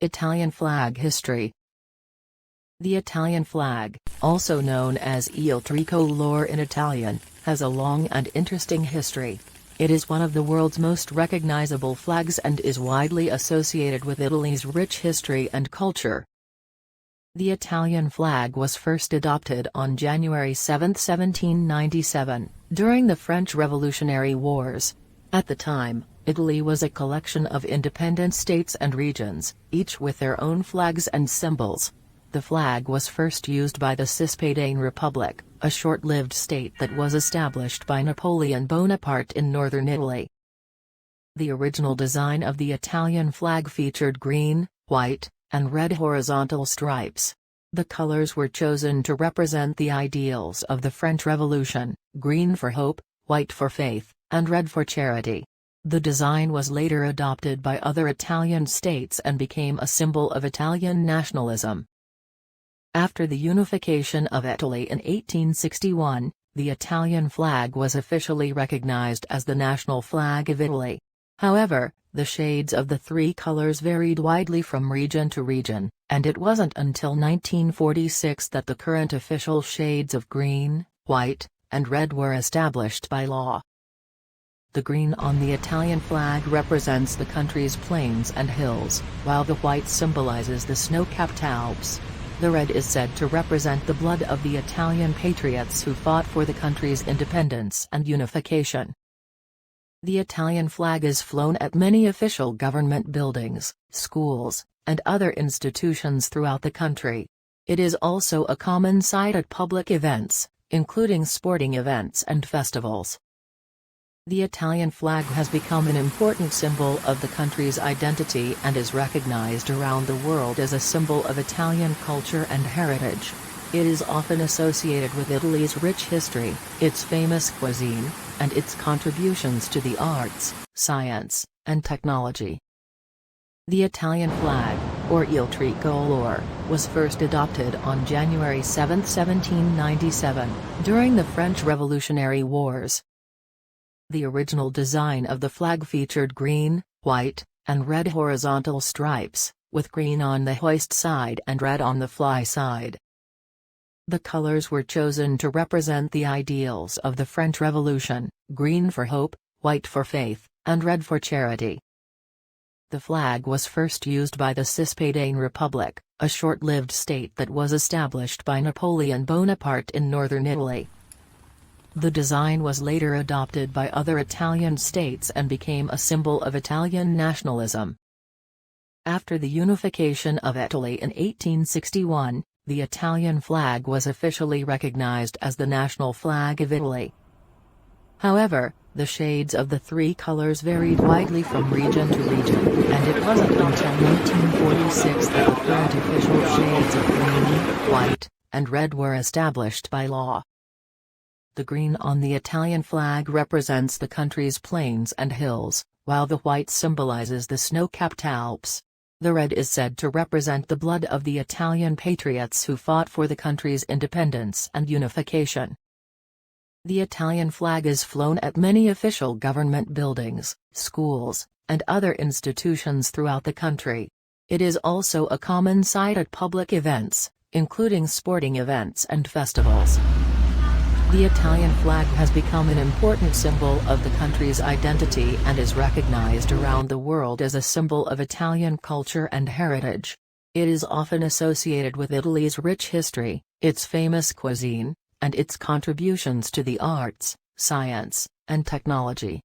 Italian flag history. The Italian flag, also known as il Tricolore in Italian, has a long and interesting history. It is one of the world's most recognizable flags and is widely associated with Italy's rich history and culture. The Italian flag was first adopted on January 7, 1797, during the French Revolutionary Wars. At the time, Italy was a collection of independent states and regions, each with their own flags and symbols. The flag was first used by the Cispadine Republic, a short-lived state that was established by Napoleon Bonaparte in northern Italy. The original design of the Italian flag featured green, white, and red horizontal stripes. The colors were chosen to represent the ideals of the French Revolution: green for hope, white for faith, and red for charity. The design was later adopted by other Italian states and became a symbol of Italian nationalism. After the unification of Italy in 1861, the Italian flag was officially recognized as the national flag of Italy. However, the shades of the three colors varied widely from region to region, and it wasn't until 1946 that the current official shades of green, white, and red were established by law. The green on the Italian flag represents the country's plains and hills, while the white symbolizes the snow-capped Alps. The red is said to represent the blood of the Italian patriots who fought for the country's independence and unification. The Italian flag is flown at many official government buildings, schools, and other institutions throughout the country. It is also a common sight at public events, including sporting events and festivals. The Italian flag has become an important symbol of the country's identity and is recognized around the world as a symbol of Italian culture and heritage. It is often associated with Italy's rich history, its famous cuisine, and its contributions to the arts, science, and technology. The Italian flag, or il Tricolore, was first adopted on January 7, 1797, during the French Revolutionary Wars. The original design of the flag featured green, white, and red horizontal stripes, with green on the hoist side and red on the fly side. The colors were chosen to represent the ideals of the French Revolution: green for hope, white for faith, and red for charity. The flag was first used by the Cispadine Republic, a short-lived state that was established by Napoleon Bonaparte in northern Italy. The design was later adopted by other Italian states and became a symbol of Italian nationalism. After the unification of Italy in 1861, the Italian flag was officially recognized as the national flag of Italy. However, the shades of the three colors varied widely from region to region, and it wasn't until 1946 that the current official shades of green, white, and red were established by law. The green on the Italian flag represents the country's plains and hills, while the white symbolizes the snow-capped Alps. The red is said to represent the blood of the Italian patriots who fought for the country's independence and unification. The Italian flag is flown at many official government buildings, schools, and other institutions throughout the country. It is also a common sight at public events, including sporting events and festivals. The Italian flag has become an important symbol of the country's identity and is recognized around the world as a symbol of Italian culture and heritage. It is often associated with Italy's rich history, its famous cuisine, and its contributions to the arts, science, and technology.